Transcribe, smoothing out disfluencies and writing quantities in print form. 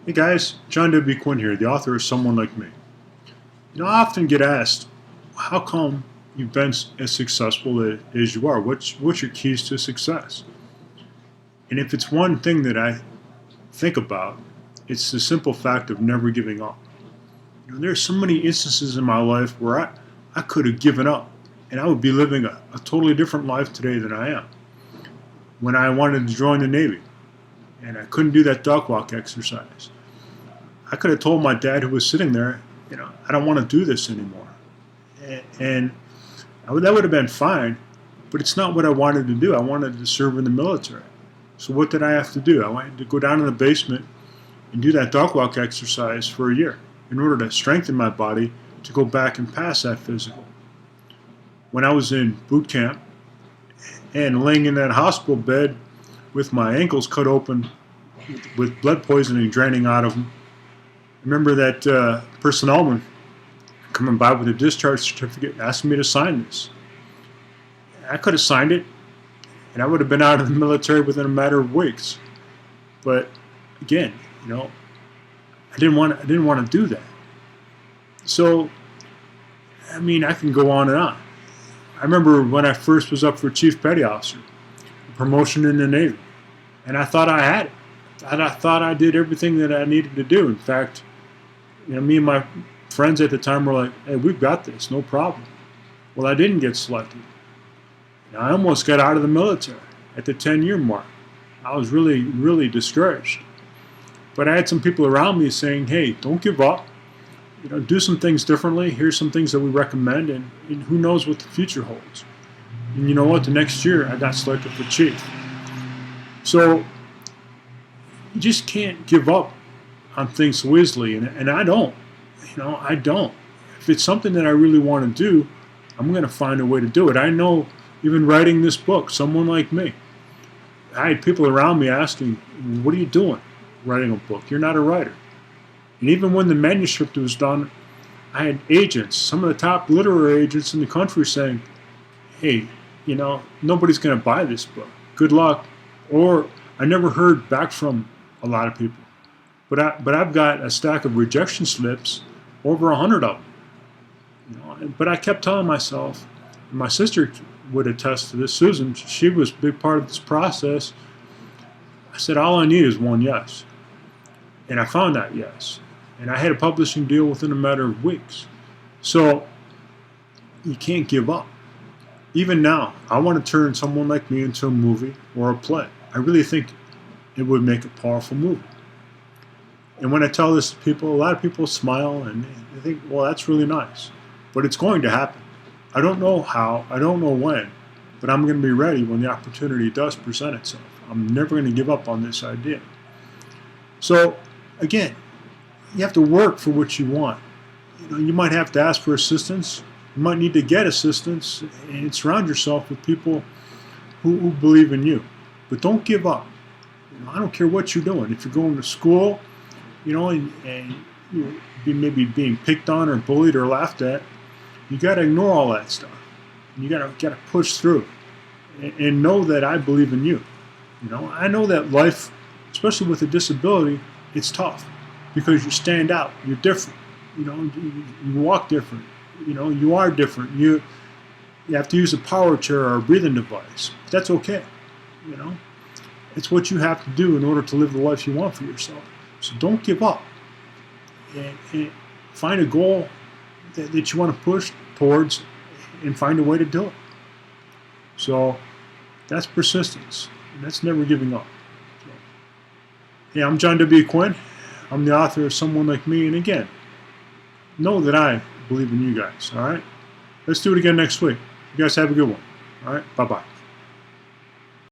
Hey guys, John W. Quinn here, the author of Someone Like Me. I often get asked, how come you've been as successful as you are? What's your keys to success? And if it's one thing that I think about, it's the simple fact of never giving up. There's so many instances in my life where I could have given up and I would be living a totally different life today than I am. When I wanted to join the Navy and I couldn't do that dog walk exercise, I could have told my dad who was sitting there, I don't want to do this anymore. And that would have been fine, but it's not what I wanted to do. I wanted to serve in the military. So what did I have to do? I wanted to go down in the basement and do that dog walk exercise for a year in order to strengthen my body to go back and pass that physical. When I was in boot camp and laying in that hospital bed with my ankles cut open with blood poisoning draining out of them, I remember that personnelman coming by with a discharge certificate and asking me to sign this. I could have signed it, and I would have been out of the military within a matter of weeks. But again, I didn't want to do that. So, I can go on and on. I remember when I first was up for Chief Petty Officer, promotion in the Navy, and I thought I had it. I thought I did everything that I needed to do. In fact, me and my friends at the time were like, hey, we've got this, no problem. Well, I didn't get selected. I almost got out of the military at the 10-year mark. I was really, really discouraged. But I had some people around me saying, hey, don't give up. Do some things differently. Here's some things that we recommend, and who knows what the future holds. And you know what? The next year, I got selected for chief. So you just can't give up on things so easily, and I don't. I don't. If it's something that I really want to do, I'm going to find a way to do it. I know, even writing this book, Someone Like Me, I had people around me asking, what are you doing writing a book? You're not a writer. And even when the manuscript was done, I had agents, some of the top literary agents in the country saying, hey, nobody's going to buy this book. Good luck. Or I never heard back from a lot of people. But I've got a stack of rejection slips, over 100 of them. But I kept telling myself, and my sister would attest to this, Susan, she was a big part of this process. I said, all I need is one yes. And I found that yes. And I had a publishing deal within a matter of weeks. So you can't give up. Even now, I want to turn Someone Like Me into a movie or a play. I really think it would make a powerful movie. And when I tell this to people, a lot of people smile and they think, well, that's really nice. But it's going to happen. I don't know how, I don't know when, but I'm going to be ready when the opportunity does present itself. I'm never going to give up on this idea. So, again, you have to work for what you want. You might have to ask for assistance. You might need to get assistance and surround yourself with people who believe in you. But don't give up. I don't care what you're doing. If you're going to school, and you maybe being picked on or bullied or laughed at, you got to ignore all that stuff. You got to push through and know that I believe in you. I know that life, especially with a disability, it's tough because you stand out. You're different. You walk different. You are different. You have to use a power chair or a breathing device. That's okay. It's what you have to do in order to live the life you want for yourself. So don't give up. And find a goal that you want to push towards and find a way to do it. So that's persistence. And that's never giving up. So, hey, I'm John W. Quinn. I'm the author of Someone Like Me. And again, know that I believe in you guys. All right? Let's do it again next week. You guys have a good one. All right? Bye-bye.